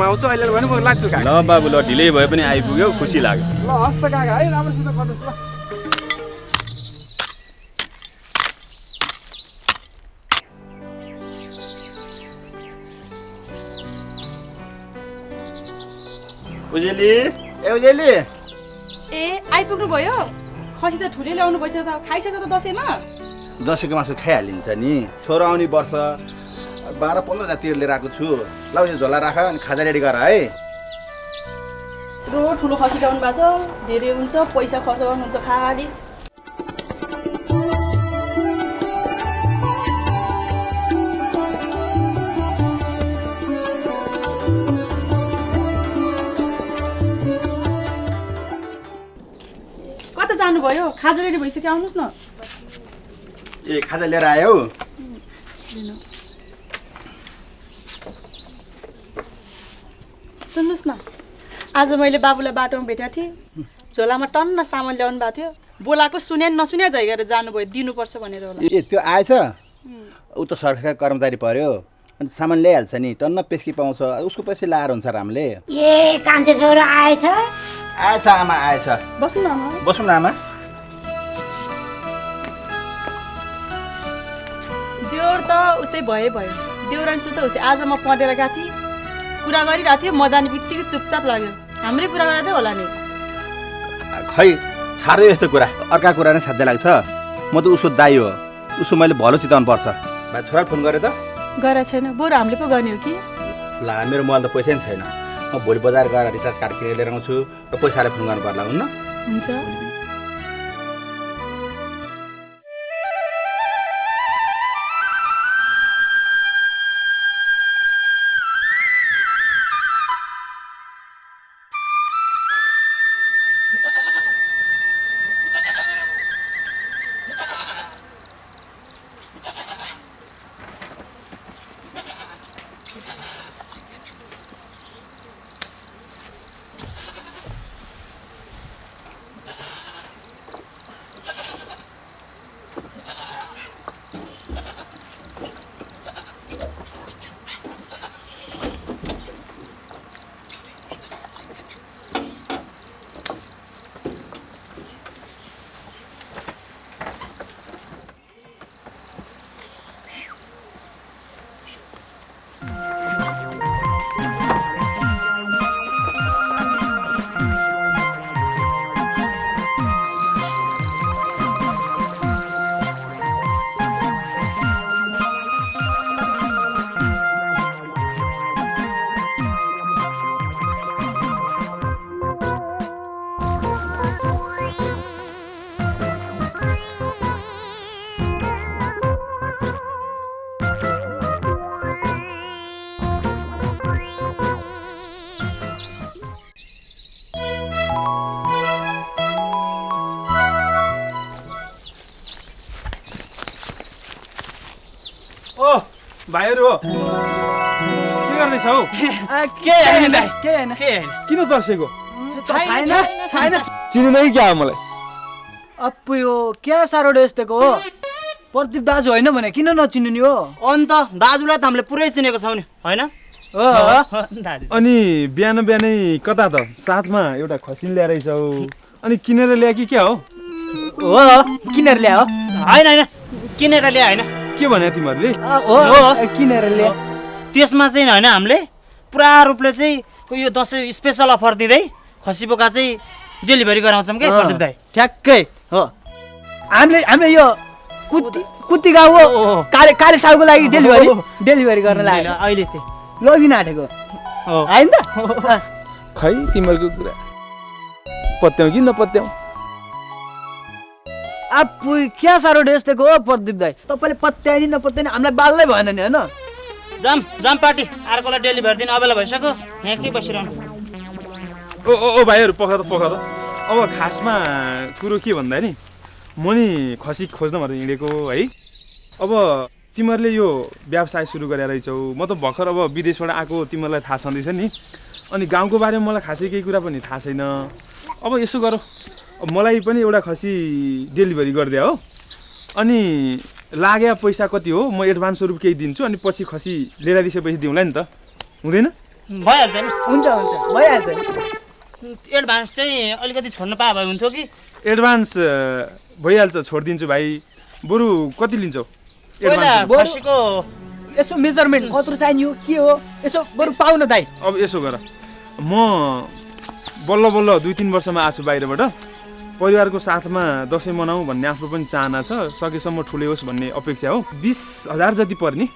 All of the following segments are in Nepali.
आउँछु अहिले भने म लाग्छु काका। ल बाबु ल ढिलै भए पनि आइपुग्यो खुसी लाग्यो। ल हस् त काका है राम्रोसित गर्नुहोस् ल। उजेली ए उजेली ए आइपुग्नु भयो? खसी त ठुलै ल्याउनु भएछ त। खाइसक्छ त दसैँमा? दसैँको मासु खाइहालिन्छ नि। छोरो आउने वर्ष 12-15 जातिहरू लिएर आएको छु। ल यो झोला राख अनि खाजा रेडी गर है। रो ठुलो खसी ल्याउनु भएको छ, धेरै हुन्छ, पैसा खर्च गर्नुहुन्छ खाली। कता जानुभयो? खाजा रेडी भइसक्यो, आउनुहोस् न। ए खाजा लिएर आयो? सुन्नुहोस् न, आज मैले बाबुलाई बाटोमा भेटेको थिएँ। झोलामा टन्न सामान ल्याउनु भएको थियो। बोलाएको सुने नसुने झै गरेर जानुभयो, दिनुपर्छ भनेर होला। ए त्यो आएछ? ऊ त सरकारका कर्मचारी पर्यो अनि सामान ल्याइहाल्छ नि। टन्न पेस्की पाउँछ, उसको पैसा लाएर हुन्छ रामले। ए कान्छे छोरो आएछ? आएछ आमा आएछ। बस्नु न आमा। बस्नु न आमा। देउर त उस्तै भयो। देउरान्सु त उस्तै। आज म पढेर गएको थिएँ, कुरा गरिरहेको थिएँ। म जाने बित्तिकै चुपचाप लाग्यो। हाम्रै कुरा गरेर चाहिँ होला नि। खै छाड्दै यस्तो कुरा, अर्का कुरा नै साध्य लाग्छ। म त उसको दाइ हो, उसको मैले भलो चिताउनु पर्छ। भाइ छोरा फोन गरे त? गरेको छैन, बरु हामीले पो गर्ने हो कि। ला मेरो मोबाइल त पैसै नि छैन। म भोलि बजार गएर रिचार्ज कार्ड किनेर लिएर आउँछु र पैसाले फोन गर्नु पर्ला हुन्न? हुन्छ। भाइहरू हो के गर्दैछ हौ? के हैन किन तर्सेको? छैन चिन्नै क्या मलाई? अप्पु यो क्या साह्रो यस्तोको हो? प्रदीप दाजु होइन भने किन नचिन्नु नि हो? अन्त दाजुलाई त हामीले पुरै चिनेको छौँ नि, होइन? हो अनि बिहानै कता त साथमा एउटा खसिन ल्याएछौ? अनि किनेर ल्याए कि क्या हो? हो किनेर ल्यायो? होइन किनेर ल्याए होइन। के भने तिमीहरूले? हो किनेर ल्यायो। त्यसमा चाहिँ होइन, हामीले पुरा रूपले चाहिँ यो दसैँ स्पेसल अफर दिँदै खसी बोका चाहिँ डेलिभरी गराउँछौँ क्या प्रदीप दाइ। ठ्याक्कै हो। हामीले यो कुती गाउँ हो काले साउको लागि डेलिभरी गर्न लाग्यो। अहिले चाहिँ लगिन आँटेको होइन त? खै तिमीहरूको कुरा पत्याउ कि नपत्याउ? आप्पु क्या साह्रो यस्तोको हो प्रदीप दाइ? तपाईँले पत्याइ नि नपत्याइ नि हामीलाई बाल्नै भएन नि होइन? जाम पार्टी अर्कोलाई डेलिभरी दिन अबेला भइसक्यो, यहाँ के बसिरहनु। ओ भाइहरू पख त अब खासमा कुरो के भन्दा नि म नि खसी खोज्न भनेर हिँडेको है। अब तिमीहरूले यो व्यवसाय सुरु गरेर रहेछौ, म त भर्खर अब विदेशबाट आएको, तिमीहरूलाई थाहा छँदैछ नि। अनि गाउँको बारेमा मलाई खासै केही कुरा पनि थाहा छैन। अब यसो गर, मलाई पनि एउटा खसी डेलिभरी गरिदिए हो। अनि लाग्या पैसा कति हो म एडभान्स स्वरूप केही दिन्छु, अनि पछि खसी लिएर दिएपछि दिउँला नि त, हुँदैन? भइहाल्छ नि हुन्छ भइहाल्छ नि एडभान्स चाहिँ अलिकति छोड्न पाए भए हुन्थ्यो कि एडभान्स भइहाल्छ छोडिदिन्छु भाइ बरु कति लिन्छौ पहिला एडभान्स खसीको यसो मेजरमेन्ट कत्रो चाहियो के हो यसो बरु पाउन दाइ अब यसो गर म बल्ल बल्ल 2-3 वर्षमा आछु बाहिरबाट परिवारको साथमा दसैँ मनाउँ भन्ने आफ्नो पनि चाहना छ सकेसम्म ठुलै होस् भन्ने अपेक्षा हो 20,000 जति पर्ने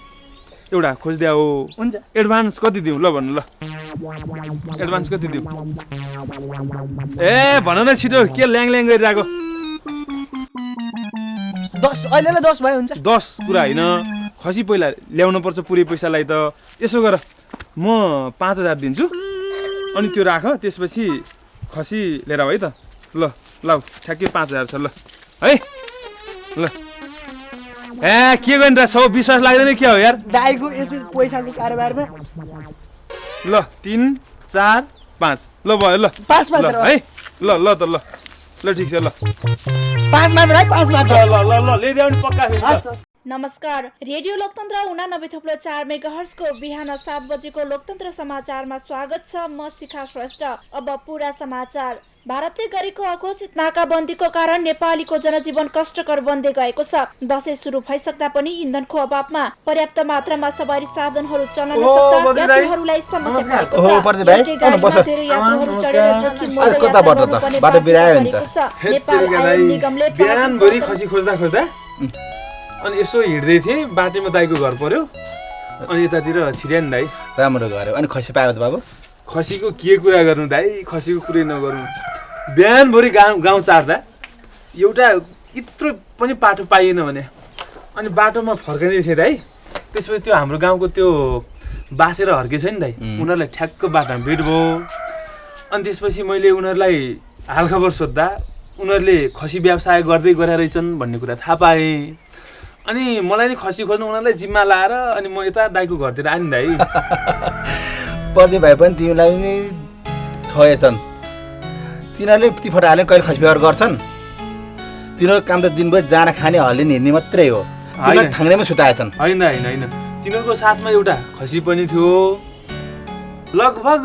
एउटा खोजिदिया हो हुन्छ एडभान्स कति दिउँ ल भन्नु ल एडभान्स कति दिउँ ए भन न छिटो के ल्याङ ल्याङ गरिरहेको 10 अहिले 10 भयो हुन्छ 10 कुरा होइन खसी पहिला ल्याउनु पर्छ पुरै पैसालाई त यसो गर म 5,000 दिन्छु अनि त्यो राख त्यसपछि खसी लिएर है त ल ल ठ्याक्कै 5,000 छ ल है ल ए के गरिरहेको छौ विश्वास लाग्दैन के हो यार दाइको यसो पैसाको कारोबारमा ल 3 4 5 ल भयो ल 5 मात्र है ल ल त ल ल ठिक छ ल 5 मात्र है 5 मात्र ल ल ल ल्याइदेऊ नि पक्का फेरि नमस्कार रेडियो लोकतन्त्र 89.4 मेगाहर्जको बिहान 7 बजेको लोकतन्त्र समाचारमा स्वागत छ म शिखा श्रेष्ठ अब पूरा समाचार भारतले गरेको अघोषित नाकाबन्दीको कारण नेपालीको जनजीवन कष्टकर बन्दै गएको छ दशैं सुरु भइसक्दा पनि इन्धनको अभावमा पर्याप्त मात्रामा सवारी साधनहरू चल्न नसक्दा यात्रुहरूलाई समस्या भएको छ धेरै यात्रुहरू चढेर जोखिम नेपाल निगमले बिहानभरि खसी खोज्दा खोज्दा अनि यसो हिँड्दै थिएँ बाटोमा दाइको घर पर्यो अनि यतातिर छिर्या नि दाइ राम्रो गऱ्यो अनि खसी पायो त बाबु खसीको के कुरा गर्नु दाइ खसीको कुरै नगर्नु बिहानभरि गाउँ चार्दा एउटा यत्रो पनि पाटो पाइएन भने अनि बाटोमा फर्काइँदै थिएँ दाइ त्यसपछि त्यो हाम्रो गाउँको त्यो बासेर हर्केछ नि दाइ उनीहरूलाई ठ्याक्क बाटोमा भेट भयो अनि त्यसपछि मैले उनीहरूलाई हालखबर सोद्धा उनीहरूले खसी व्यवसाय गर्दै गरेका रहेछन् भन्ने कुरा थाहा पाएँ अनि मलाई नि खसी खोज्नु उनीहरूलाई जिम्मा लाएर अनि म यता दाइको घरतिर आएँ नि दाइ पर्दै भए पनि तिमीलाई नि ठएछन् तिनीहरूले टिफट हाल्ने कहिले खसी व्यवहार गर्छन् तिनीहरूको काम त दिनभरि जाँडा खाने हल्लिने हिँड्ने मात्रै हो ठाङ्ग्रेमै सुताएछन् होइन होइन होइन तिनीहरूको साथमा एउटा खसी पनि थियो लगभग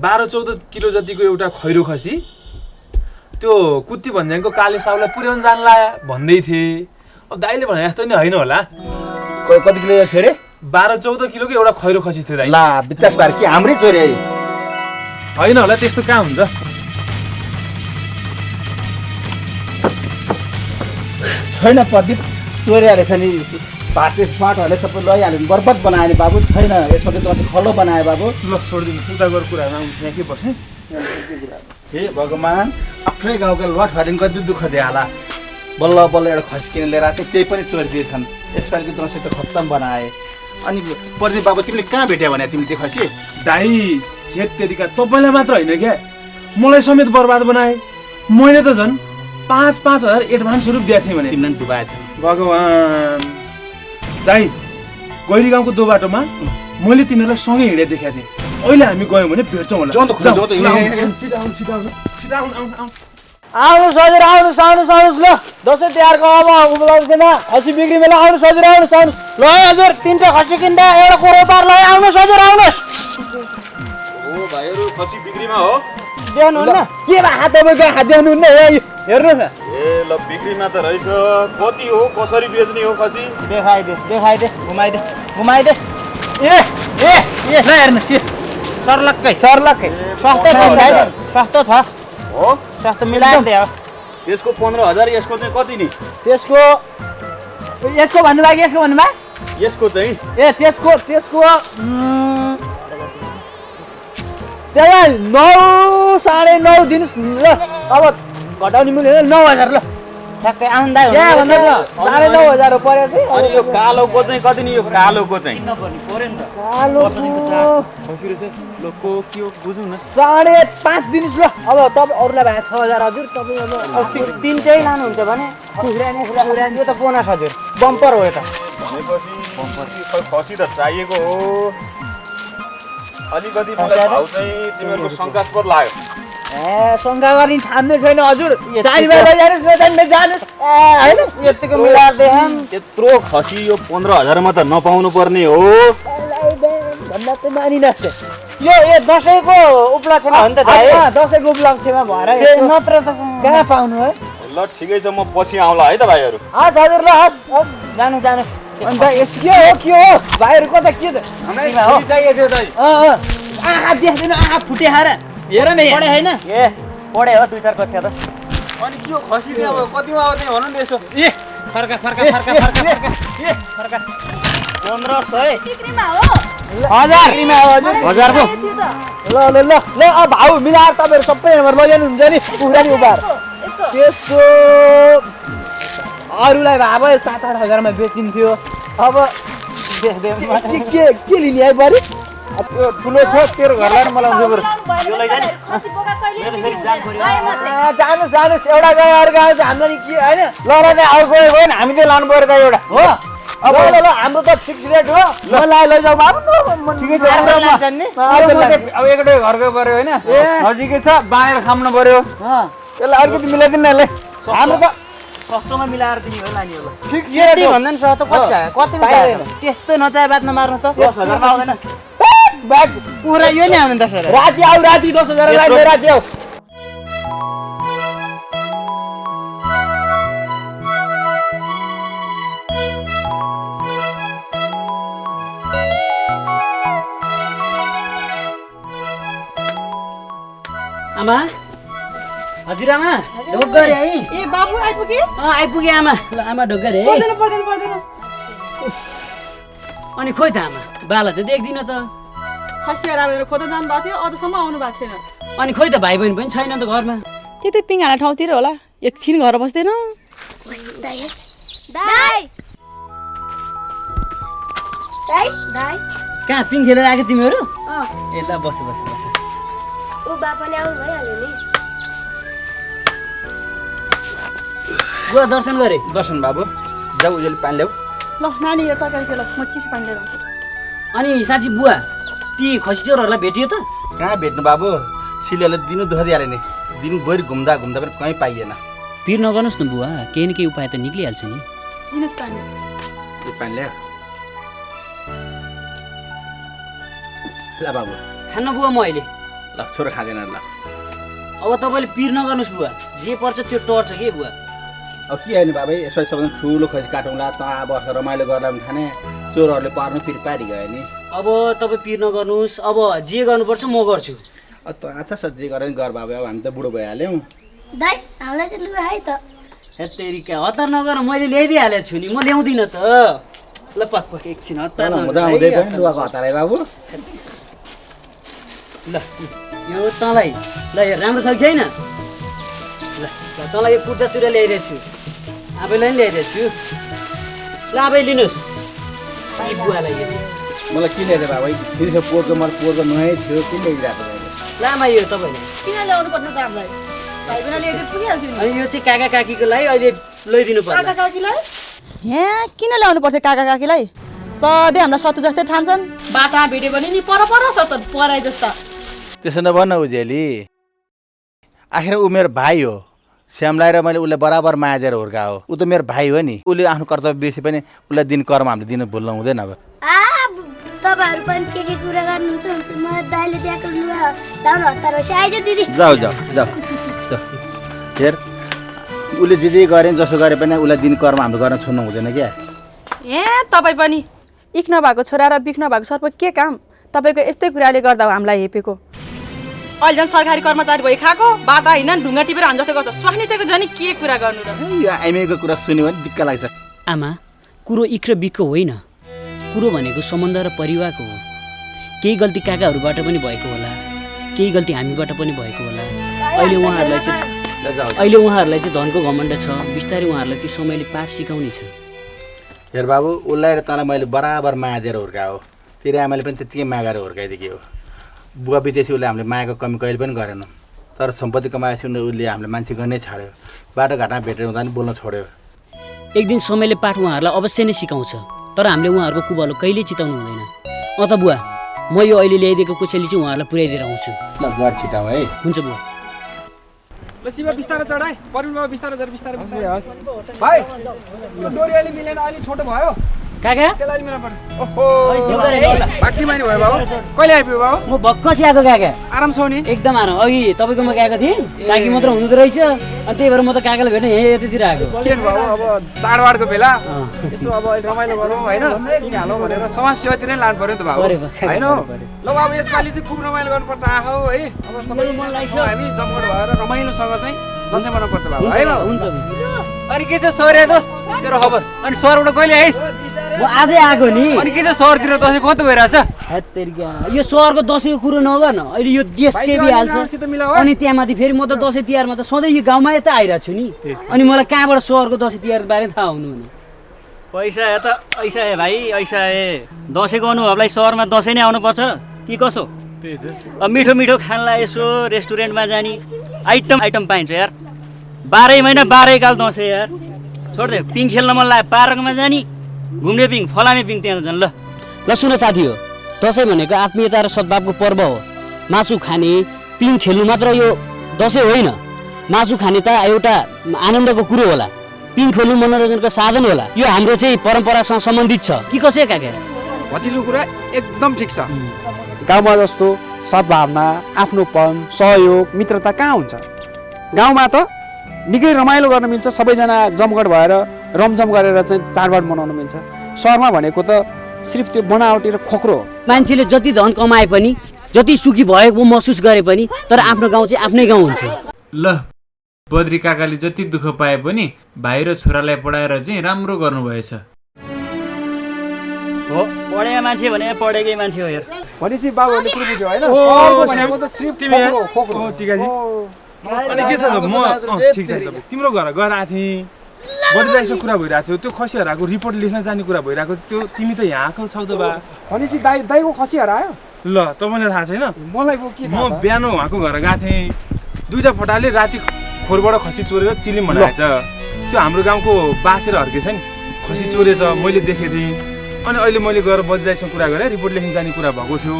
12-14 किलो जतिको एउटा खैरो खसी त्यो कुत्ती भन्ज्याङको काले साउलाई पुर्याउन जान लाया भन्दै थिए अब दाइले भने जस्तो नि होइन होला कति किलो थियो अरे 12-14 किलोको एउटा खैरो खसी थियो दाइ ला विकास बार कि हाम्रै चोरी होइन होला त्यस्तो कहाँ हुन्छ छैन प्रदीप चोरी हालेछ नि भाटे स्मार्टहरूले सबै लैहाल्यो नि बर्बाद बनायो नि बाबु छैन यसमा त खल्लो बनायो बाबु ल छोडिदिनु उता गएर कुरामा यहाँ के बस्ने हे भगवान् आफ्नै गाउँका लठहरूले कति दुःख दिए होला बल्ल बल्ल एउटा खसी किनेर लिएर आएको त्यही पनि चोरी दिएछन् यसपालिको दसैँ त खत्तम बनाए अनि प्रदीप बाबु तिमीले कहाँ भेट्यौ भने तिमीले त्यो खसी दाइ खेत तेरिका तपाईँलाई मात्र होइन क्या मलाई समेत बर्बाद बनाए मैले त झन् 5,000 एडभान्स रुप दिएको थिएँ भने तिमीलाई पनि डुबाएछ भगवान् दाइ गैरी गाउँको दो बाटोमा मैले तिनीहरूलाई सँगै हिँडेर देखाएको थिएँ अहिले हामी गयौँ भने भेट्छौँ होला आउनुहोस् हजुर आउनुहोस् ल दसैँ तिहारको अब उपलक्ष्यमा खसी बिक्री बेला आउनुहोस् हजुर आउनुहोस् ल हजुर 3टा खसी किन्दा एउटा कोरो पार ल आउनुहोस् हजुर आउनुहोस् ओ भाइहरु खसी बिक्रीमा हो देख्नुहुन्न के भा तपाईँको हात देख्नुहुन्न हेर्नुहोस् न ए ल बिक्रीमा त रहेछ कति हो कसरी बेच्ने हो खसी देखाइदे घुमाइदे ए ल हेर्नुहोस् सर्लक्कै सस्तो छ हो सस्तो मिलाएर दियो त्यसको 15,000 यसको चाहिँ कति नि यसको भन्नुभयो यसको चाहिँ ए त्यसको त्यसलाई 9 9.5 दिनुहोस् ल अब घटाउने मूल्य 9,000 ल ठ्याक्कै आउँदै क्या भन्दा 9,500 पर्यो चाहिँ अनि यो कालोको चाहिँ कति नि यो कालोको चाहिँ लोको के हो बुझौँ न 5.5 दिनुहोस् ल अब तपाईँ अरूलाई भए 6,000 हजुर तपाईँ अब 3टै लानुहुन्छ भने यो त बोनस हजुर बम्पर हो यो त भनेपछि खसी त चाहिएको हो अलिकति मलाई भाउ चाहिँ तिमीहरूको शङ्कास्पद लाग्यो ए शङ्का गर्ने ठान्ने छैन हजुर चारि बेला जानुहोस् न त्यहाँदेखि जानुहोस् होइन यतिको मिलाएर देखाम त्यत्रो खसी यो 15,000 मा त नपाउनु पर्ने हो भन्दा त मानिनुहोस् यो दसैँको उपलक्ष्यमा हो नि त दाइ दसैँको उपलक्ष्यमा भएर नत्र त कहाँ पाउनु है ल ठिकै छ म पछि आउँला है त भाइहरू हस् हजुर ल हस् जानु अन्त के हो भाइहरू कता के त हामीलाई चाहिएको थियो दाइ आँखा देख्दैन आँखा फुटे खाएर हेर न पढे होइन ए पढे हो 2-4 कक्षा त अनि के हो खसी चाहिँ अब कतिमा आउँदै भन्नु नि यसो ए फर्का 1500 बिक्रीमा हो 1000 बिक्रीमा हो हजुर 1000 पो ल अब भाउ मिलाएर तपाईहरु सबै नम्बर लैजानु हुन्छ नि कुखुरानी उपहार त्यसको अरूलाई भए भए 7-8 हजारमा बेचिन्थ्यो अब के लिने है बरु त्यो ठुलो छ तेरो घरलाई मलाई बरु यो लैजाने खसी बोका कहिले फेरि जान पर्यो जानुस् एउटा गाउँ अर्को गाउँ हाम्रो नि के हैन ल अर्को गयो नि हामीले लानु पर्यो त एउटा हो अब ल हाम्रो त फिक्स रेट हो ल लैजाऊ बाबु ठिकै छ अब एकटै घरको पर्यो होइन नजिकै छ बाँडेर खाम्नु पर्यो यसलाई अलिकति मिलाइदिनु न यसले हाम्रो त सस्तोमा मिलाएर दिने हो लाने होला फिक्स यति रेट भन्दा नि सस्तो कति त्यस्तो नचाहे बात नमार्नु त 10,000 मा आउँदैन ब्याग पुरा यो नि आउँदैन 10,000 राति आऊ राति 10,000 लाई राति आऊ आमा हजुरआमा ढोकर है ए बाबु आइपुगे आइपुगे आमा ल आमा ढोकर है पर्दैन अनि खोइ त आमा बाला त देख्दिन त खसी हराएर खोज्दा जानु भएको थियो अझसम्म आउनु भएको छैन अनि खोइ त भाइ बहिनी पनि छैन त घरमा त्यतै पिङ हाल्ने ठाउँतिर होला एकछिन घर बस्दैन कहाँ पिङ खेलेर आएको तिमीहरू ए ल बस बस बस ऊ बापाले आउनु भइहाल्यो नि बुवा दर्शन गरे दर्शन बाबु जाऊ उजेल पानी ल्याऊ ल नानी यो तरकारी खेल म चिसो पानी लिएर आउँछु अनि साँच्ची बुवा ती खसी चोरहरूलाई भेटियो त कहाँ भेट्नु बाबु सिलियाले दिनु दुःख दिइहाल्यो नि दिनभरि घुम्दा घुम्दा पनि कहीँ पाइएन पिर नगर्नुहोस् न बुवा केही न केही उपाय त निक्लिहाल्छ नि दिनुहोस् पानी यो पानी ल्याऊ ल बाबु खान्न बुवा म अहिले ल छोरो खाँदैन ल अब तपाईँले पिर नगर्नुहोस् बुवा जे पर्छ त्यो टर्छ के बुवा अब के होइन बाबै यसो सबैजना ठुलो खसी काटौँला त बसेर रमाइलो गर्दा पनि खाने चोरहरूले पार्नु फेरि पारि गयो नि अब तपाईँ पिर नगर्नुहोस् अब जे गर्नुपर्छ म गर्छु त आथा सज्जी गरेर गर बाबु अब हामी त बुढो भइहाल्यौँ दाइ हामीलाई चाहिँ लुगा है त हेत्तेरिका हतार नगर मैले ल्याइदिइहालेको छु नि म ल्याउँदिनँ त ल पक एकछिन हतार हुँदा हुँदै पनि लुगाको हतारै बाबु ल यो तँलाई ल यो राम्रो छ कि छैन ल तँलाई यो कुर्ता चुरा ल्याइदिएको छु आफैलाई पनि ल्याइदिएको छु ल आफै लिनुहोस् यी बुवालाई यो चाहिँ मलाई के ल्याइदियो बाबु फेरि पोहोरको मलाई पोहोरको नुहाइ थियो के ल्याइदिरहेको ल आमा यो तपाईँले किन ल्याउनु पर्ने त हामीलाई भाइ बहिनी ल्याइदिएर पुगिहाल्थ्यो नि अनि यो चाहिँ काका काकीको लागि अहिले लैदिनु पर्छ काका काकीलाई यहाँ किन ल्याउनु पर्थ्यो काका काकीलाई सधैँ हामीलाई सत्तु जस्तै ठान्छन् बाटामा भेट्यो भने नि पर सर्छ पराइ जस्ता त्यसो नभन उजेली आखिर ऊ मेरो भाइ हो श्यामलाई र मैले उसलाई बराबर माया दिएर हुर्काएको ऊ त मेरो भाइ हो नि उसले आफ्नो कर्तव्य बिर्से पनि उसलाई दिन कर्म हामीले दिन भुल्नु हुँदैन अब तपाईँहरू पनि के कुरा गर्नुहुन्छ हुन्छ म दाइले दिएको लुगा लाउनु हतार होस् आइज दिदी जाऊ जाऊ जाऊ हेर उसले जे जे गरे जसो गरे पनि उसलाई दिन कर्म हाम्रो गर्न छोड्नु हुँदैन क्या ए तपाईँ पनि इख नभएको छोरा र बिख नभएको सर्प के काम तपाईँको यस्तै कुराले गर्दा हो हामीलाई हेपेको अहिले झन् सरकारी कर्मचारी भइ खाएको बाटा हिँड्दा ढुङ्गा टिपेर हामी जस्तो गर्छ स्वास्नी चाहिँ झन् के कुरा गर्नु र यो आइमेको कुरा सुन्यो भने दिक्क लाग्छ आमा कुरो इख र बिखको होइन कुरो भनेको सम्बन्ध र परिवारको हो केही गल्ती काकाहरूबाट पनि भएको होला केही गल्ती हामीबाट पनि भएको होला अहिले उहाँहरूलाई चाहिँ धनको घमण्ड छ बिस्तारै उहाँहरूलाई त्यो समयले पाठ सिकाउने छ हेर बाबु उसलाई र तँलाई मैले बराबर माया दिएर हुर्कायो फेरि आमाले पनि त्यत्तिकै माया गरेर हुर्काइदिएको हो बुवा बितेपछि उसले हामीले मायाको कमी कहिले पनि गरेनौँ तर सम्पत्ति कमाएपछि उसले हामीले मान्छे गर्नै छाड्यो बाटोघाटमा भेटेर हुँदा पनि बोल्न छोड्यो एक दिन समयले पाठ उहाँहरूलाई अवश्य नै सिकाउँछ तर हामीले उहाँहरूको कुबालो कहिले चिताउनु हुँदैन त बुवा म यो अहिले ल्याइदिएको कोसेली चाहिँ उहाँहरूलाई पुर्याइदिएर आउँछु ल घर छिटाऊ है हुन्छ बुवा ल शिव बिस्तारै चढाइ परिमा बिस्तारै बिस्तारै भाइ यो डोरी अलि मिलेन अलि छोटो भयो काका ओहो बाकी मानि भयो बाबु कहिले आइपुग्यो बाबु म भक्कसी आएको काका आराम छौ नि एकदम आराम अघि तपाईँकोमा गएको थिएँ काकी मात्र हुनुहुँदो रहेछ अनि त्यही भएर म त काकालाई भेट्न यतातिर आएको के बाबु अब चाडबाडको बेला यसो अब अहिले रमाइलो गरौँ होइन किन हालौँ भनेर समाज सेवातिर नै लानु पर्यो नि त बाबु होइन ल बाबु यसपालि चाहिँ खुब रमाइलो गर्नुपर्छ आहो है अब सबै मन लाग्छ हामी जमघट भएर रमाइलोसँग चाहिँ दसैँ मनाउनुपर्छ बाबु है बाबु हुन्छ अनि के छ सर दोस्त तेरो खबर अनि सरबाट कहिले आइस म आजै आएको नि अनि के छ सहरतिर दसैँ कस्तो भइरहेछ यो सहरको दसैँको कुरो नगर्न अहिले यो देश के बिहाल्छ अनि त्यहाँमाथि फेरि म त दसैँ तिहारमा त सधैँ यो गाउँमा यता आइरहेको छु नि अनि मलाई कहाँबाट सहरको दसैँ तिहार बारे थाहा हुनु भने पैसा त ऐसा है भाइ ऐसा है दसैँको अनुभवलाई सहरमा दसैँ नै आउनुपर्छ कि कसो अब मिठो मिठो खानलाई यसो रेस्टुरेन्टमा जाने आइटम पाइन्छ यार 12 महिना 12 काल दसैँ यार छोड्दै पिङ खेल्न मन लाग्यो पार्कमा जाने घुम्ने पिङ फलामे पिङ त्यहाँ जानु ल सुन साथी हो दसैँ भनेको आत्मीयता र सद्भावको पर्व हो मासु खाने पिङ खेल्नु मात्र यो दसैँ होइन मासु खाने त एउटा आनन्दको कुरो होला पिङ खेल्नु मनोरञ्जनको साधन होला यो हाम्रो चाहिँ परम्परासँग सम्बन्धित छ कि कसै काका भतिजो कुरा एकदम ठिक छ गाउँमा जस्तो सद्भावना आफ्नोपन सहयोग मित्रता कहाँ हुन्छ गाउँमा त निकै रमाइलो गर्न मिल्छ सबैजना जमघट भएर रमझम गरेर चाहिँ चाडबाड मनाउन मिल्छ सहरमा भनेको त सिर्फ त्यो बनावटी र खोक्रो हो मान्छेले जति धन कमाए पनि जति सुखी भएको महसुस गरे पनि तर आफ्नो गाउँ चाहिँ आफ्नै गाउँ हुन्छ ल बद्री काकाले जति दुःख पाए पनि भाइ र छोरालाई पढाएर चाहिँ राम्रो गर्नुभएछ हो पढेको मान्छे भने पढेकै मान्छे हो यार भनेपछि बाबुहरूले कुरो बुझ्यो होइन अनि के छ म ठिक छ तिम्रो घर गएर आएको थिएँ बद्रीदाइसँग कुरा भइरहेको थियो त्यो खसी हराएको रिपोर्ट लेख्न जाने कुरा भइरहेको त्यो तिमी त यहाँ आएको छौ त बा भनेपछि दाइको खसी हरायो ल तपाईँलाई थाहा छैन मलाई म बिहान उहाँको घर गएको थिएँ दुईटा फटाले राति खोरबाट खसी चोरेर चिलिम बनाएछ त्यो हाम्रो गाउँको बासेर हर्केछ नि खसी चोरेछ मैले देखेको थिएँ अनि अहिले मैले गएर बद्रीदाइसँग कुरा गरेँ रिपोर्ट लेख्न जाने कुरा भएको थियो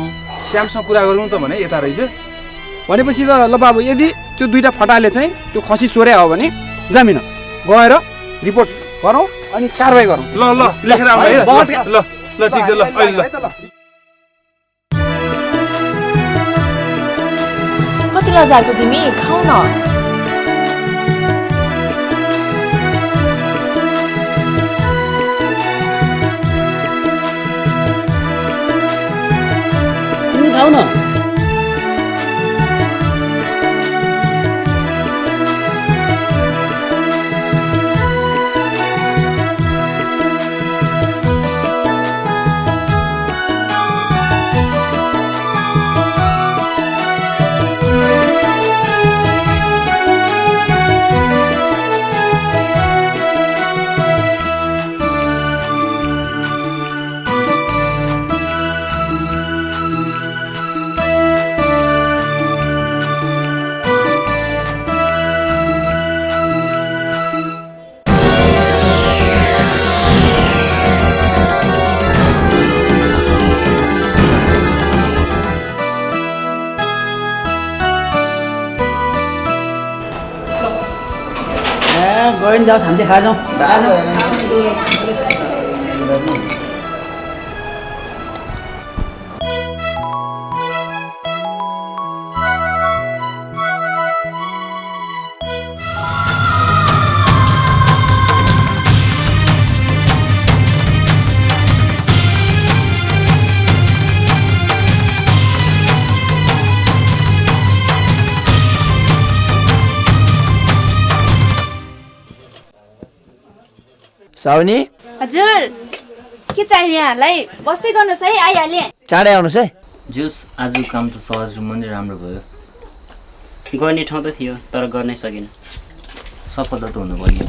श्यामसँग कुरा गरौँ त भने यता रहेछ भनेपछि त ल बाबु यदि त्यो दुईटा फटाले चाहिँ त्यो खसी चोरे हो भने जामिन गएर रिपोर्ट गरौँ अनि कारवाही गरौँ ल ल लेखेर आउनु है ल ल ठिक छ ल अहिले ल कति लजाएको तिमी खाऊ न तिमी खाऊ न गयो नि जाओस् हामी चाहिँ खाएर जाउँ साउनी हजुर के चाहियो यहाँलाई बस्दै गर्नुहोस् है आइहालेँ चाँडै आउनुहोस् है जुस आज काम त सहज र मन्दिर राम्रो भयो गर्ने ठाउँ त थियो तर गर्नै सकिन सफलता त हुनु पर्यो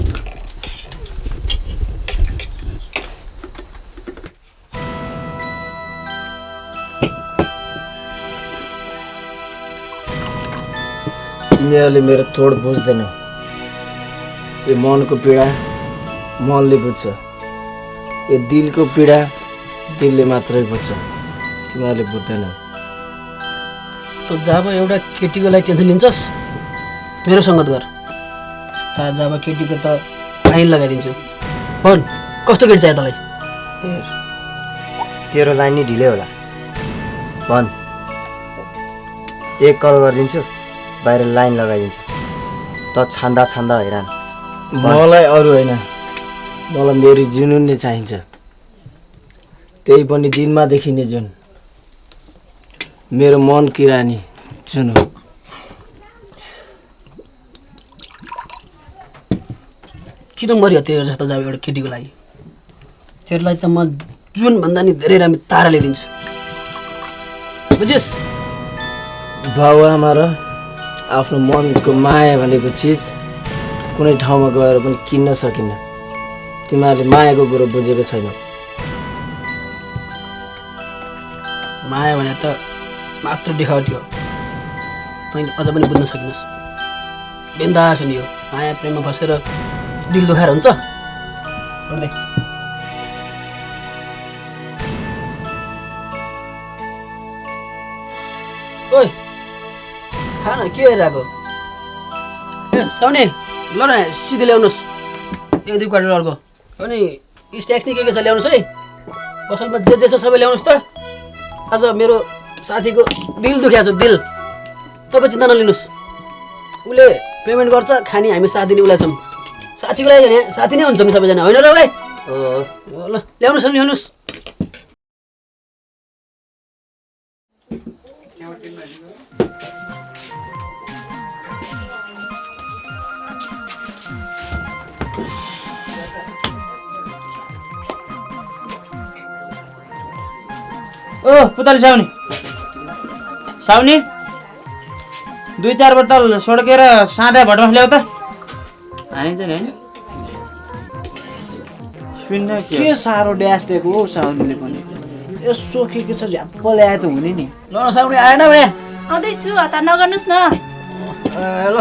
तिमीहरूले मेरो तोड बुझ्दैनौ यो मनको पीडा मनले बुझ्छ यो दिलको पीडा दिलले मात्रै बुझ्छ तिमीहरूले बुझ्दैनौ त जब एउटा केटीको लागि टेन्सन लिन्छस् मेरो सङ्गत गर जब केटीको त फाइन लगाइदिन्छु भन कस्तो केटी चाहियो तँलाई हेर तेरो लाइन नि ढिलै होला भन एक कल गरिदिन्छु बाहिर लाइन लगाइदिन्छु त छान्दा छान्दा हैरान मलाई अरू होइन मलाई मेरो जुनुन नै चाहिन्छ त्यही पनि दिनमा देखिने जुन मेरो मन किरानी जुनुन किन मरियो तेरो जस्तो जाऊ एउटा केटीको लागि तेरोलाई त म जुन भन्दा नि धेरै राम्रो तारा ल्याइदिन्छु बुझिस् बाबुआमा र आफ्नो मनको माया भनेको चिज कुनै ठाउँमा गएर पनि किन्न सकिन्न तिमीहरूले मायाको कुरो बुझेको छैनौ माया भने त मात्र देखावटी हो तैँले अझ पनि बुझ्न सकिनस् बिन्दास नि हो माया प्रेममा बसेर दिल दुखाएर हुन्छ पढ्दै ओइ खाना के हेरिरहेको ए साउने ल न सिधै ल्याउनुहोस् एक दुई क्वार्टर अर्को अनि स्न्याक्स नि के छ ल्याउनुहोस् है पसलमा जे जे छ सबै ल्याउनुहोस् त आज मेरो साथीको दिल दुख्या छ दिल तपाईँ चिन्ता नलिनुहोस् उसले पेमेन्ट गर्छ खाने हामी साथ दिने उसलाई छौँ साथीको लागि भने साथी नै हुन्छौँ सबैजना होइन र भाइ ल ल्याउनुहोस् ल्याउनुहोस् ओ पुतली साउनी 2-4 बोतल सोडकेर सादा भटमा ल्याउ त हानिन्छ नि सुन्न के साह्रो ड्यास दिएको हो साउनीले पनि यसो के छ झ्याप्प ल्याए त हुने नि ल साउनी आएन भने आउँदैछु हतार नगर्नुहोस् न ल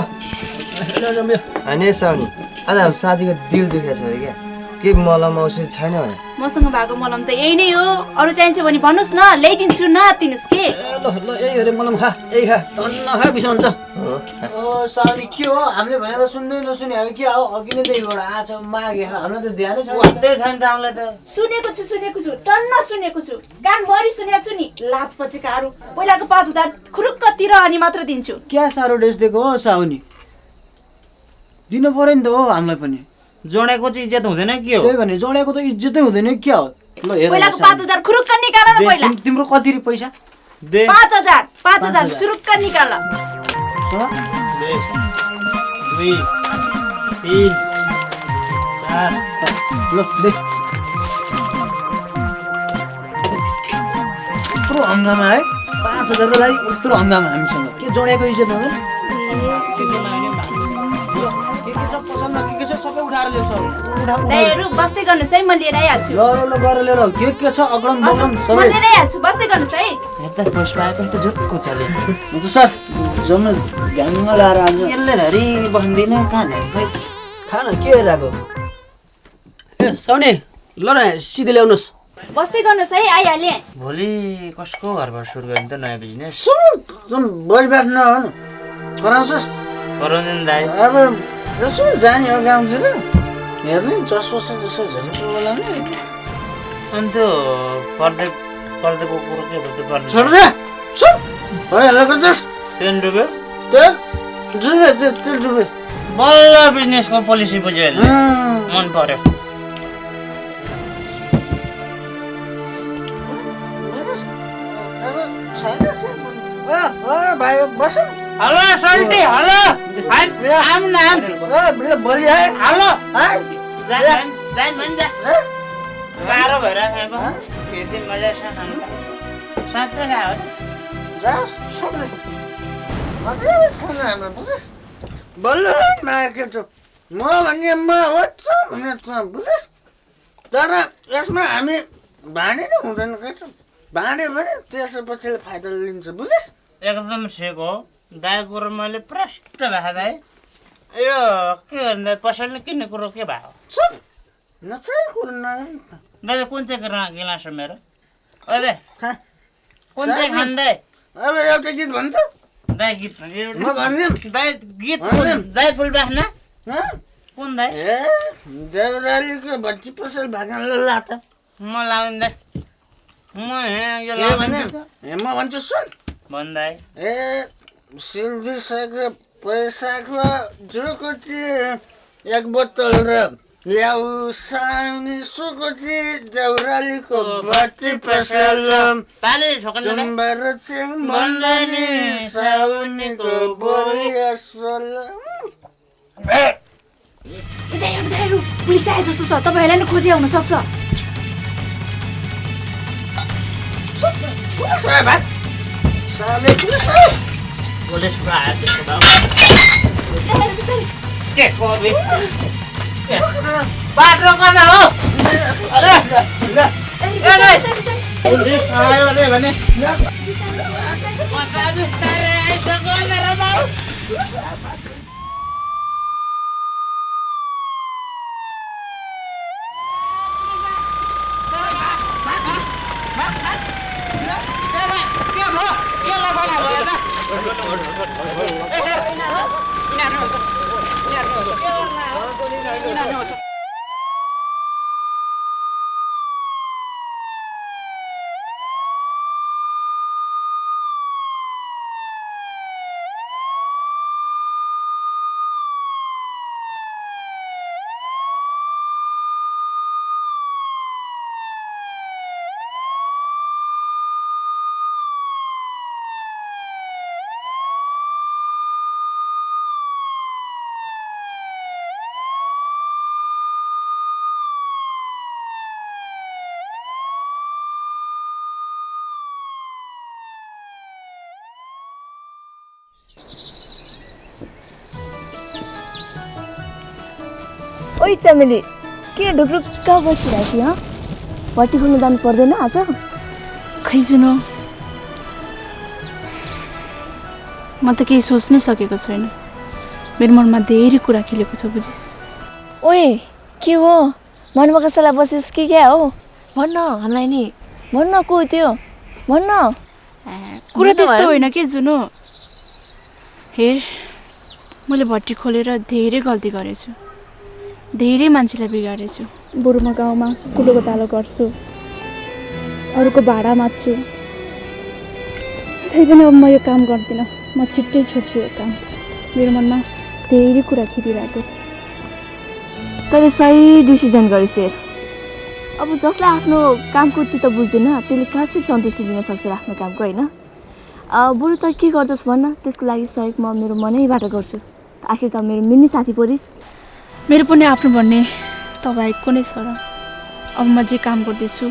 हैन साउनी आज हाम्रो साथीको दिल दुखेको छ अरे क्या के मलम औषधि छैन भने मसँग भएको मलम त यही नै हो अरू चाहिन्छ भने भन्नुहोस् न ल्याइदिन्छु न दिनुहोस् के ल ल यही अरे मलम खा यही खा टन्न खा बिसन्छ ओ साउनी के हो हामीले भने त सुन्दै नसुने हामी के हो अघि नै देखिबाट आछ मागे हामीलाई त ध्यानै छैन वात्तै छैन त हामीलाई त सुनेको छु टन्न सुनेको छु कानभरि सुनेको छु नि लाज पचेकाहरू पहिलाको 5000 खुरुक्कतिर अनि मात्र दिन्छु क्या साह्रो ड्रेस दिएको हो साउनी दिनु पर्यो नि त हो हामीलाई पनि जोडेको चाहिँ इज्जत हुँदैन के हो त्यही भने जोडेको त इज्जतै हुँदैन क्या हो ल हेर पहिलाको 5000 खुरुक्क निकाल न पहिला तिम्रो कति पैसा दे 5000 सुरुक्क निकाल 2 3 4 ल दे यत्रो हङ्गामा है 5000 को लागि यत्रो हङ्गामा हामीसँग के जोडेको इज्जत हुँदैन सबै उठाएर ल्याउँछ दाइहरु बस्दै गर्नुस् है म लिएर आइहाल्छु ल गरेर लिएर के छ अग्रम बग्रम म सबै लिएर आइहाल्छु बस्दै गर्नुस् है यता फर्स्ट पाएको त झुक्को चले हुन्छ सर जम्मै ग्याङमा लाएर आज यसले धरि बस्दिन कहाँ जान्छ खाना के हेरिरहेको ए साउने ल न सिधै ल्याउनुहोस् बस्दै गर्नुस् है आइहाले भोलि कसको घरबाट सुरु गर्ने त नयाँ बिजनेस जुन बस बस न कराउँछस् गराउँदैन दाइ अब यसो जाने हो गाउँतिर हेर्ने जसो छ जसो झरेको बेला नि अन्त पर्देको कुरो के भन्छ पर्ने छोड दे चुप अरे लगेछ 10 रुपैयाँ 10 रुपैयाँ बल्ल बिजनेसको पोलिसी बुझ्यो मन पर्यो भाइ बस हेलो सल्टी हेलो आम नाम बोली है हेलो जान भन्छ गाह्रो भइरहेको यति मजा छ खानु साँच्चै गयो बल्ल मार्केट म भन्ने म होस् भन्ने बुझेस् तर यसमा हामी भाँडे नै हुँदैन केटो भाँड्यो भने त्यसपछि फाइदा लिन्छ बुझेस् एकदम ठिक हो दाइ कुरो मैले प्रष्ट भएको दाइ यो के भन्दा पसलले किन्ने कुरो के भयो नचाहिँ कुरो नगर्नु दाइ कुन चाहिँ गिलास हो मेरो अरे कुन चाहिँ खाँदै अब एउटा गीत भन्छ दाइ गीत म भन्दिम दाइ गीत दाइ फुल बाख्ना कुन दाइ ए देउरालीको भट्टी पसल भाग्न लात म लाउँदै म यो म भन्छु सुन भन्दै ए सिल्दिसके पैसाको जुकुटी एक बोतल र ल्याउ साउनी सुकुटी देउरालीको बत्ती पसल पाले ठोकन तुम्बर चिङ भन्दै साउनीको बोली असल पुलिस आए जस्तो छ तपाईँहरूलाई नै खोजी आउन सक्छ पुलिस आयो भाइ साले पुलिस पुलिस आयो त्यसको भए के कोबी बाटो कता हो पुलिस आयो रे भने ओइ चमेली के ढुकढुक्क बसिरहेको थियो भट्टी खोल्नु जानु पर्दैन आज खै जुनो म त केही सोच्नै सकेको छैन मेरो मनमा धेरै कुरा खेलेको छ बुझिस् ओए के हो मनमा कसैलाई बसिस् कि क्या हो भन्न हामीलाई नि भन्न को त्यो भन्न कुरा त्यस्तो होइन के जुनो हेर मैले भट्टी खोलेर धेरै गल्ती गरेछु धेरै मान्छेलाई बिगारेछु बरु म गाउँमा कुलोको तालो गर्छु अरूको भाडा माग्छु त्यही पनि अब म यो काम गर्दिनँ म छिट्टै छोड्छु यो काम मेरो मनमा धेरै कुरा खेलिरहेको छ तैँले सही डिसिजन गरिस् हेर अब जसलाई आफ्नो कामको चित्त बुझ्दैन त्यसले कसरी सन्तुष्टि दिन सक्छ आफ्नो कामको होइन बरु त के गर्छस् भन्न त्यसको लागि सहयोग म मेरो मनैबाट गर्छु आखिर त मेरो मिल्ने साथी परिस् मेरो पनि आफ्नो भन्ने तपाईँको नै छ र अब म जे काम गर्दैछु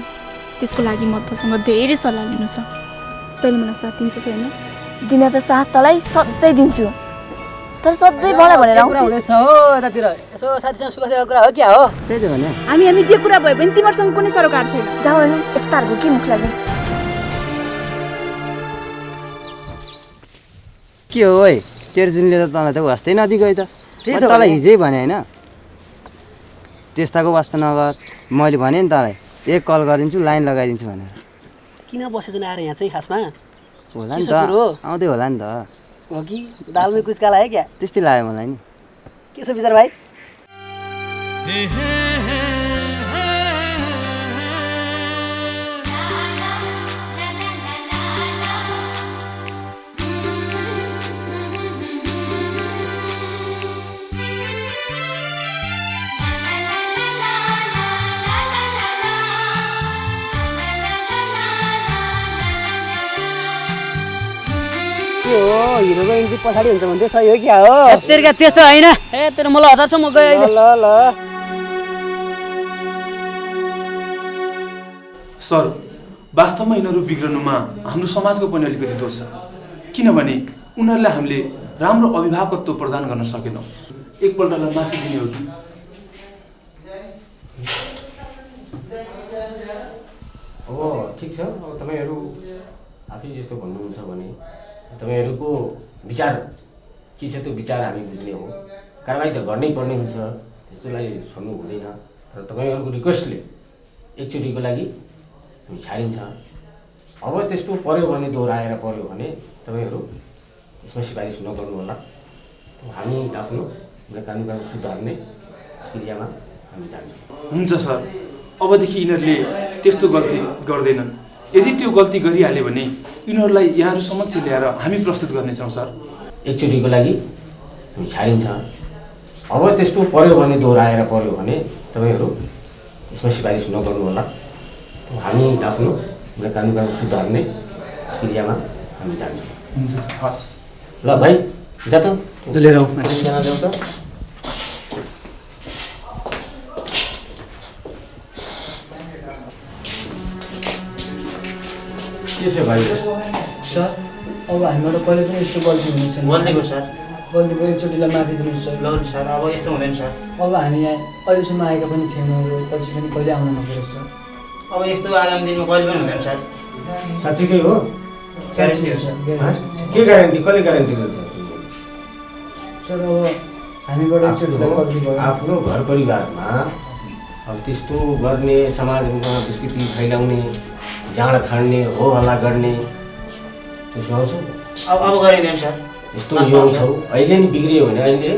त्यसको लागि म तसँग धेरै सल्लाह लिनु छ तैँले मलाई साथ दिन्छ छैन दिन त साथ तँलाई सधैँ दिन्छु तर सधैँ बडा भनेर आउँछ हो यतातिर यसो साथीसँग सुख दिएको कुरा हो क्या हो त्यही त भने हामी जे कुरा भयो भने तिमीहरूसँग कुनै सरोकार छैन जाऊ हेर्नु यस्ताहरूको के मुख लाग्यो के हो है तेरो जुनले त तँलाई त वास्तै नदी गयो त तँलाई हिजै भने होइन त्यस्ताको वास्ता नगर मैले भने नि तँलाई एक कल गरिदिन्छु लाइन लगाइदिन्छु भनेर किन बसेछन् आएर यहाँ चाहिँ खासमा होला नि त आउँदै होला नि त हो कि दालमै कुचका लाग्यो क्या त्यस्तै लाग्यो मलाई नि के छ विचार भाइ हिरोको इन्ट्री पछाडि हुन्छ भने सही हो क्या हो तेरो त्यस्तो होइन ए तेरो मलाई हतार छ म गएँ ल ल सर वास्तवमा यिनीहरू बिग्रनुमा हाम्रो समाजको पनि अलिकति दोष छ किनभने उनीहरूलाई हामीले राम्रो अभिभावकत्व प्रदान गर्न सकेनौँ एकपल्टलाई माफी दिने हो कि अब ठिक छ अब तपाईँहरू आफै यस्तो भन्नुहुन्छ भने तपाईँहरूको विचार के छ त्यो विचार हामी बुझ्ने हो कारबाही त गर्नै पर्ने हुन्छ त्यस्तोलाई छोड्नु हुँदैन र तपाईँहरूको रिक्वेस्टले एकचोटिको लागि हामी छाडिन्छ अब त्यस्तो पर्यो भने दोहोऱ्याएर पर्यो भने तपाईँहरू त्यसमा सिफारिस नगर्नु होला हामी आफ्नो कानुन सुधार्ने क्रियामा हामी जान्छौँ हुन्छ सर अबदेखि यिनीहरूले त्यस्तो गल्ती गर्दैनन्। यदि त्यो गल्ती गरिहाल्यो भने यिनीहरूलाई यहाँहरू समक्ष ल्याएर हामी प्रस्तुत गर्नेछौँ सर। एकचोटिको लागि छाडिन्छ। अब त्यस्तो पर्यो भने दोहोऱ्याएर पर्यो भने तपाईँहरू त्यसमा सिफारिस नगर्नु होला। हामी आफ्नो कानुन सुधार्ने क्रियामा हामी जान्छौँ। हुन्छ हस् ल भाइ जा त लिएर आऊ। ल्याऊ त। के छ भाइ? सर अब हामीबाट कहिले पनि यस्तो गल्ती हुने छैन। गल्तीको सर गल्तीको एकचोटिलाई माफी दिनुहोस् सर। ल सर अब यस्तो हुँदैन सर। अब हामी यहाँ अहिलेसम्म आएका पनि थिएनौँ र पछि पनि कहिले आउन नपरोस् सर। अब यस्तो आगामी दिनमा कहिले पनि हुँदैन सर। साँच्चीकै हो? ग्यारेन्टी हो सर। के ग्यारेन्टी? कसले ग्यारेन्टी गर्छ? सर अब हामीबाट एकचोटिलाई गल्ती भयो। आफ्नो घर परिवारमा अब त्यस्तो गर्ने, समाजमा विस्कृति फैलाउने, जाँड खाड्ने, हो हल्ला गर्ने त्यसमा आउँछ? अब गरिँदैन सर। यस्तो यौन छौ अहिले नि बिग्रियो भने अहिले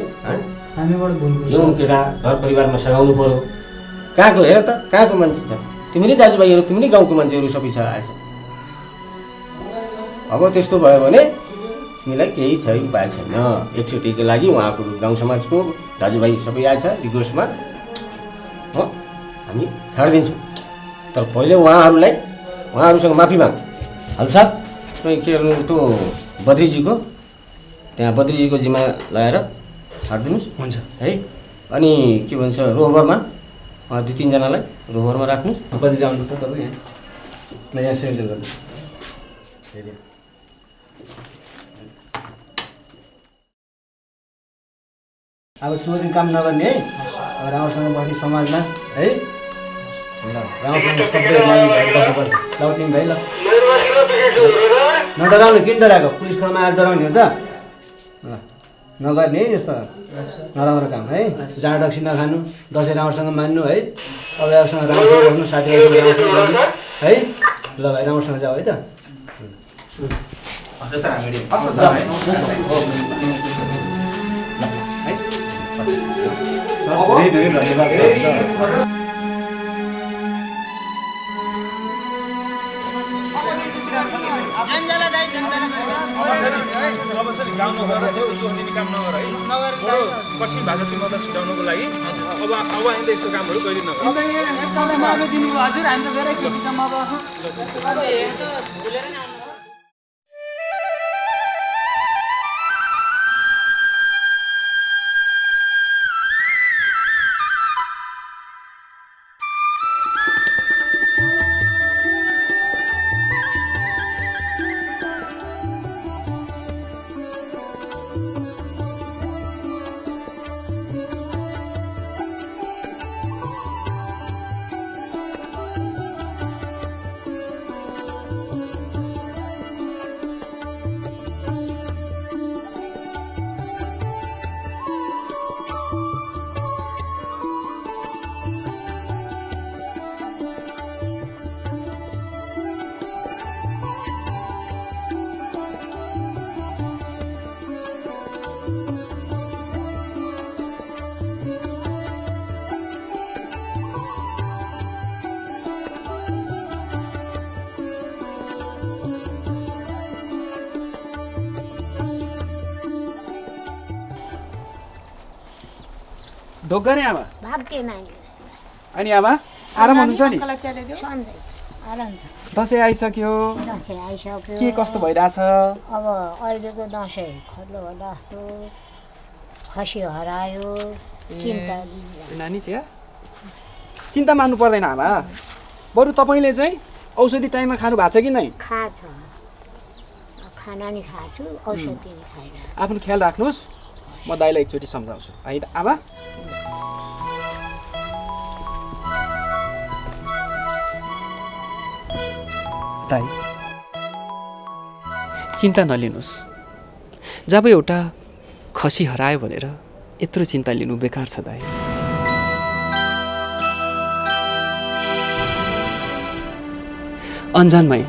हामीबाट भुल यौन केटा घर परिवारमा सघाउनु पर्यो। कहाँको हेर त, कहाँको मान्छे छ? तिमीले दाजुभाइहरू, तिमीले गाउँको मान्छेहरू सबै छ आएछ। अब त्यस्तो भयो भने तिमीलाई केही छ उपाय छैन। एकचोटिको लागि उहाँको गाउँ समाजको दाजुभाइ सबै आएछ रिक्वेस्टमा हो हामी छाडिदिन्छौँ। तर पहिले उहाँहरूसँग माफी माग। हल साहब तपाईँ के गर्नु त्यो बद्रीजीको त्यहाँ बद्रीजीको जिम्मा लगाएर छाडिदिनुहोस्। हुन्छ है। अनि के भन्छ रोहबरमा 2-3जनालाई रोहबरमा राख्नुहोस्। पछि जानु त तपाईँ यहाँ सेन्टर गर्नु। अब चोरी काम नगर्ने है। अब राम्रोसँग बस्ने समाजमा है। ल राम्रोसँग सबैलाई गर्नुपर्छ। ल तिमी भाइ ल नडराउनु। किन डराएको? पुलिस ठाउँमा आएर डराउने हो त? ल नगर्ने है यस्तो नराम्रो काम है। जाँड रक्सी नखानु, दसैँ राम्रोसँग मान्नु है। अरूसँग राम्रोसँग बस्नु, साथीभाइसँग राम्रोसँग बस्नु है। ल भाइ राम्रोसँग जाऊ है त। धेरै धन्यवाद। गाउँ नगर काम नगर है। कठिन भएको तिमीलाई छिटाउनुको लागि अब अहिले यस्तो कामहरू कहिले नगर। हजुर हामी त धेरै खुसी छौँ। ढोक गरे आमा? भाग्य नानी। अनि आमा आराम हुनुहुन्छ नि? आराम छ। दसैँ आइसक्यो। दसैँ आइसक्यो। के कस्तो भइरहेछ? अब अहिलेको दसैँ खल्लो लास्तो खसी हरायो। चिन्ता नानी चिया चिन्ता मान्नु पर्दैन आमा। बरु तपाईँले चाहिँ औषधि टाइममा खानु भएको छ कि नै? खाछ। खाना नि खाछु, औषधि नि खाइरहेको। आफ्नो ख्याल राख्नुहोस्। म दाइलाई एकचोटि सम्झाउँछु है आमा। दाइ चिन्ता नलिनुहोस्। जब एउटा खसी हरायो भनेर यत्रो चिन्ता लिनु बेकार छ दाइ। अन्जानमै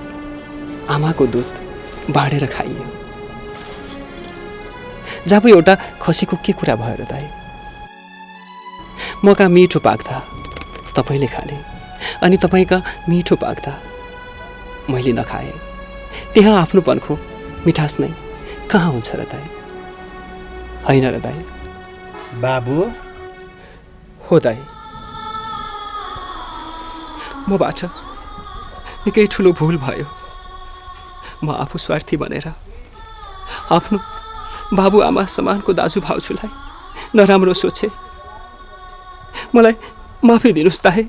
आमाको दुध बाँडेर खाइयो। जब एउटा खसीको के कुरा भयो र दाइ? मका मिठो पाक्दा तपाईँले खाने, अनि तपाईँका मिठो पाक्दा मैले नखाएँ। त्यहाँ आफ्नोपनको मिठास नै कहाँ हुन्छ र दाइ? होइन र दाइ? बाबु हो दाइ, मबाट निकै ठुलो भुल भयो। म आफू स्वार्थी बनेर आफ्नो बाबुआमा समानको दाजुभाउजूलाई नराम्रो सोचे। मलाई माफी दिनुहोस् दाइ,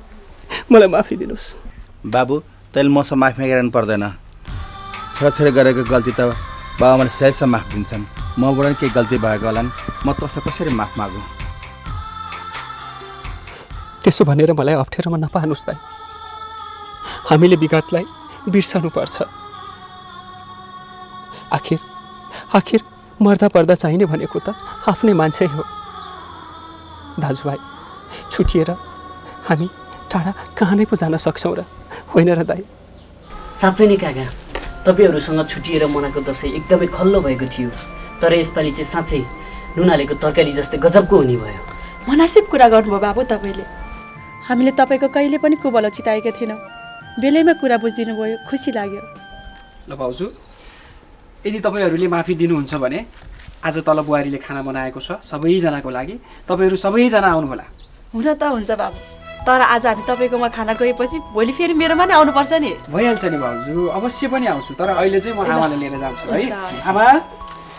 मलाई माफी दिनुहोस्। बाबु तैँले मसँग माफी मागिरहनु पर्दैन। छोराछोरी गरेको गल्ती त बाबामाले सहीसँग माफ दिन्छन्। मबाट नि केही गल्ती भएको होलान्, म तँसँग कसरी माफ मागौँ? त्यसो भनेर मलाई अप्ठ्यारोमा नपार्नुहोस् दाइ। हामीले विगतलाई बिर्सनुपर्छ। आखिर मर्दा पर्दा चाहिने भनेको त आफ्नै मान्छे हो। दाजुभाइ छुटिएर हामी टाढा कहाँ नै पो जान सक्छौँ र, होइन र दाइ? साँच्चै नै काका, तपाईँहरूसँग छुटिएर मनाएको दसैँ एकदमै खल्लो भएको थियो। तर यसपालि चाहिँ साँच्चै नुन हालेको तरकारी जस्तै गजबको हुने भयो। मनासिब कुरा गर्नुभयो बाबु तपाईँले। हामीले तपाईँको कहिले पनि कुबलो चिताएका थिएनौँ। बेलैमा कुरा बुझिदिनु भयो, खुसी लाग्यो। ल भाउजू, यदि तपाईँहरूले माफी दिनुहुन्छ भने आज तल बुहारीले खाना बनाएको छ सबैजनाको लागि। तपाईँहरू सबैजना आउनुहोला। हुन त हुन्छ बाबु, तर आज हामी तपाईँकोमा खाना गएपछि भोलि फेरि मेरोमा नै आउनुपर्छ नि। भइहाल्छ नि भाउजू, अवश्य पनि आउँछु। तर अहिले चाहिँ म आमालाई लिएर जान्छु है। आमा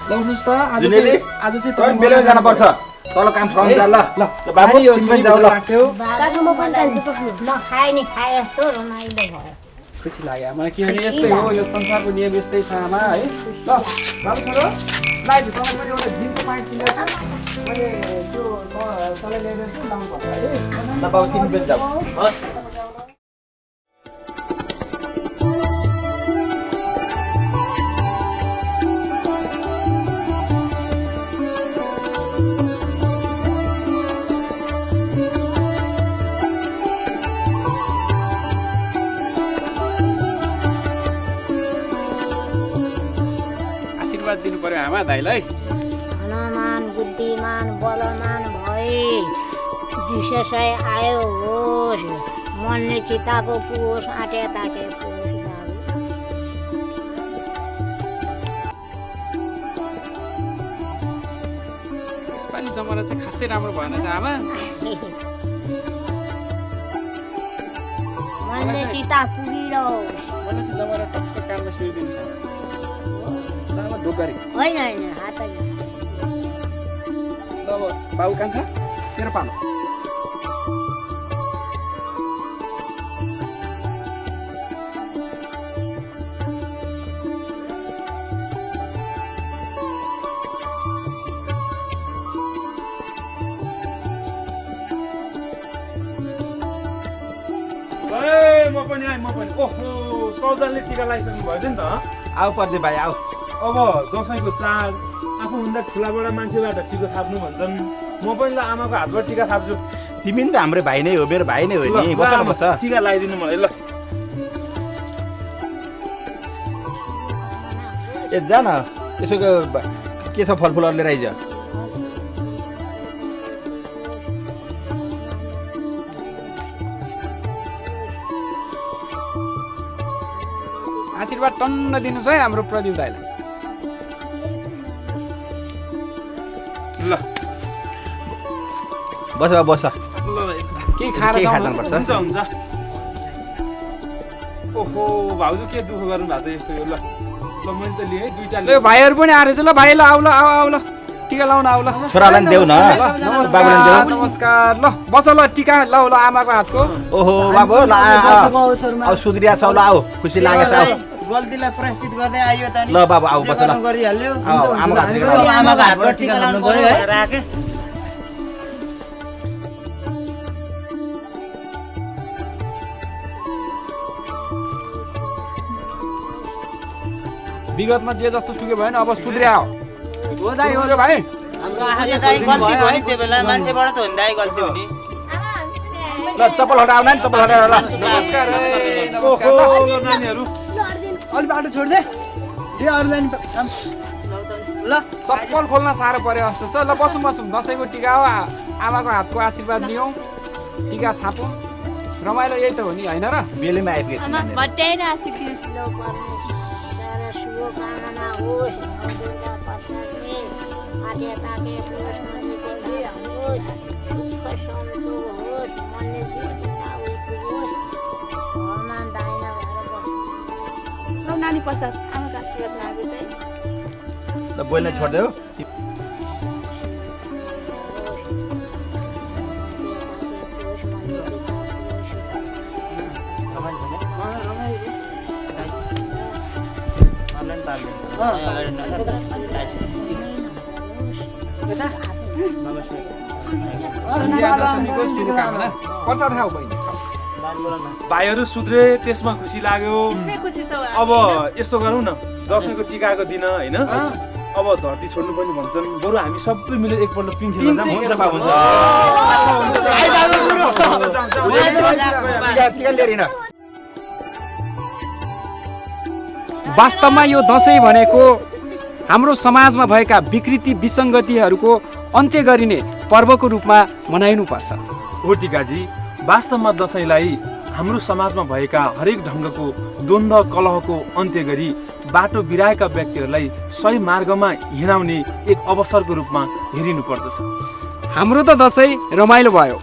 ल उठ्नुहोस् त, आज चाहिँ तपाईँ बेलुका जानुपर्छ। तल काम सकिन्छ। ल ल बाबु तिमी जाऊ। ल काका म पनि जान्छु पक्नु। म खाए नि खाए जस्तो रमाइलो भयो। खुसी लाग्यो मलाई। के भने यस्तै हो, यो संसारको नियम यस्तै छ आमा है। ल बाबु छोरो लाइ तपाईँ पनि एउटा जिमको पाइप किनेर मैले त्यो तलै ल्याइदिन्छु, लाउनुपर्छ है। ल बाबु तिमी पनि जाऊ। हस्। दिनु पर्यो आमा दाइलाई। धनमान बुद्धिमान बलमान भए विशेषै आयो होस्, मनले चिताको पुगोस्, आँटे ताटे पुगोस् बाबु। यसपालि जमारा चाहिँ खासै राम्रो भएन छ आमा। मनले चिता पुगिरहोस्। मलाई चाहिँ जमारा टक्क कानमा सुइदिनु छ। होइन होइन हात अब बाबु कान्छ तेरो पालो। म पनि आएँ, म पनि। ओहो, सौदाले टिका लगाइसक्नु भएछ नि त। आऊ पर्दे भाइ आऊ। अब दसैँको चाड, आफूभन्दा ठुलाबाट मान्छेबाट टिका थाप्नु भन्छन्। म पनि ल आमाको हातबाट टिका थाप्छु। तिमी नि त हाम्रो भाइ नै हो, मेरो भाइ नै हो नि। बस बस टिका लगाइदिनु मलाई। ल ए जा न, यसो के छ फलफुलहरू लिएर आइज। आशीर्वाद टन्न दिनुहोस् है हाम्रो प्रदीप दाइलाई। ल बस बस। के खाएर जानुपर्छ? हुन्छ हुन्छ। ओहो भाउजू के दुःख गर्नु भएको त यस्तो यो। ल ल मैले त लिएँ दुईटा। ल भाइहरू पनि आएर छ। ल भाइ ल आऊ, ल आऊ ल टिका लाउन आऊ। ल छोरालाई देऊ न। नमस्कार नमस्कार। ल बस ल टिका ल आमाको हातको। ओहो बाबु ल आऊ, सुध्रिया छ। ल आऊ, खुसी लागेछ। आऊ गल्तीलाई प्रायश्चित गर्दै आइयो त नि। ल बाबु आऊ बस। ल गरिहाल्यो। आमाको हातबाट टिका लाउनु पर्यो है राखे। विगतमा जे जस्तो सुक्यो भयो नि, अब सुध्रिया हो दाइ। हो भाइ हाम्रो दाइ गल्ती भयो नि, त्यो बेला मान्छेबाट त हो नि दाइ गल्ती हुने। ल चप्पल हटाऊ न, चप्पल हटाएर। ल नमस्कार नानीहरू, अलि बाटो छोडिदे। ल चप्पल खोल्न साह्रो पर्यो जस्तो छ। ल बसौँ बसौँ, दसैँको टिका हो, आमाको हातको आशीर्वाद लियौँ, टिका थापौँ। रमाइलो यही त हो नि होइन र? बेलैमा आइपुगेछ आमा भट्याइन आशिकिस लो पर्ने सारा शुभकामना होस् दुर्गा प्रसादले आदि ताके पुरुष मन्दिर देवी होस् सुख शान्ति होस् मनले जीवना होस् भगवान दाइना भएर बस्नु लौ नानी प्रसाद आमाको आशीर्वाद मागेछ है त बोल्न छोड्देऊ प्रसाद खाऊ बहिनी भाइहरू सुध्रे त्यसमा खुसी लाग्यो अब यस्तो गरौँ न दसैँको टिकाको दिन होइन अब धरती छोड्नु पनि भन्छन् बरु हामी सबै मिलेर एकपल्ट पिङ खेल्न वास्तवमा यो दसैँ भनेको हाम्रो समाजमा भएका विकृति विसङ्गतिहरूको अन्त्य गरिने पर्वको रूपमा मनाइनुपर्छ। हो टिकाजी, वास्तवमा दसैँलाई हाम्रो समाजमा भएका हरेक ढङ्गको द्वन्द्व कलहको अन्त्य गरी बाटो बिराएका व्यक्तिहरूलाई सही मार्गमा हिँडाउने एक अवसरको रूपमा हेरिनु पर्दछ। हाम्रो त दसैँ रमाइलो भयो।